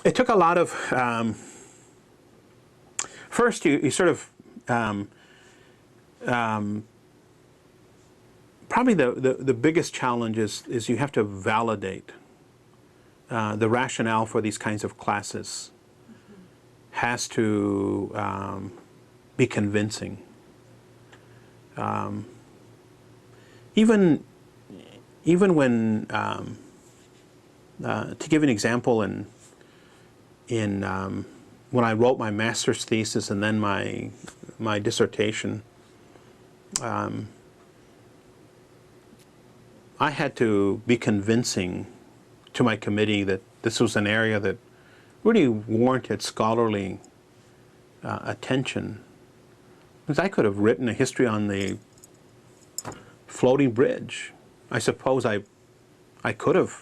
it took a lot of, first you sort of, probably the biggest challenge is you have to validate the rationale for these kinds of classes has to be convincing. Even when, to give an example, in when I wrote my master's thesis and then my dissertation, I had to be convincing to my committee that this was an area that really warranted scholarly attention. Because I could have written a history on the floating bridge. I suppose I could have,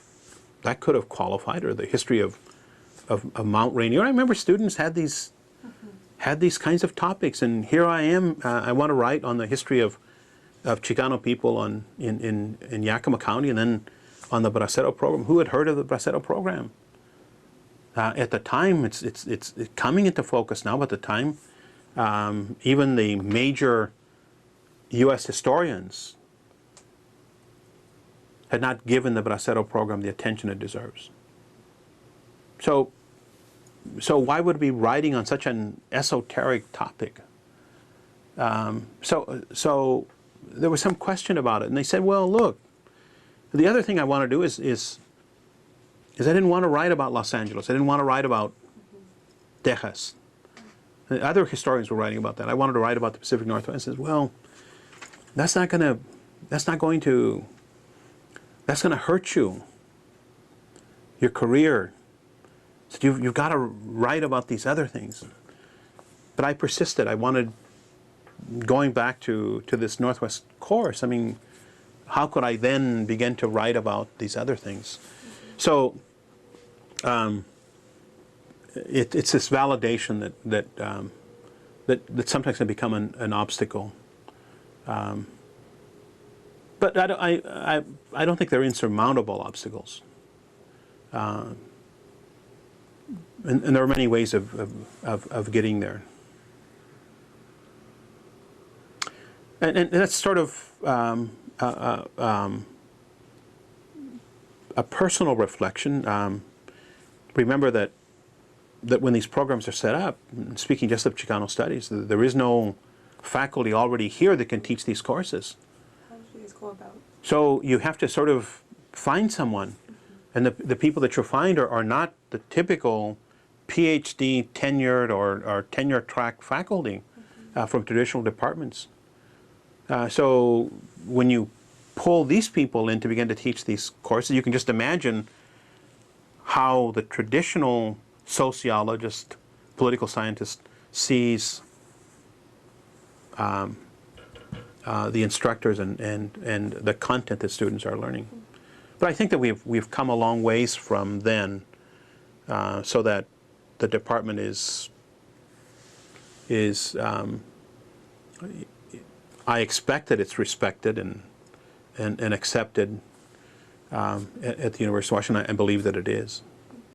that could have qualified, or the history of Mount Rainier. I remember students had these kinds of topics, and here I am. I want to write on the history of Chicano people in Yakima County, and then on the Bracero program. Who had heard of the Bracero program? At the time, it's coming into focus now. But at the time, even the major U.S. historians had not given the Bracero program the attention it deserves. So why would we be writing on such an esoteric topic? So there was some question about it, and they said, well, look, the other thing I want to do is I didn't want to write about Los Angeles. I didn't want to write about Texas. Other historians were writing about that. I wanted to write about the Pacific Northwest. I said, well, that's going to hurt you, your career. So you've got to write about these other things. But I persisted. I wanted, going back to this Northwest course, I mean, how could I then begin to write about these other things? So it's this validation that sometimes can become an obstacle. But I don't think they're insurmountable obstacles. And there are many ways of getting there. And that's sort of a personal reflection. Remember that when these programs are set up, speaking just of Chicano Studies, there is no faculty already here that can teach these courses. How do these go about? So you have to sort of find someone. And the people that you'll find are not the typical Ph.D. tenured or tenure track faculty from traditional departments. So when you pull these people in to begin to teach these courses, you can just imagine how the traditional sociologist, political scientist sees the instructors and the content that students are learning. But I think that we've come a long ways from then, so that the department is I expect that it's respected and accepted at the University of Washington. I believe that it is.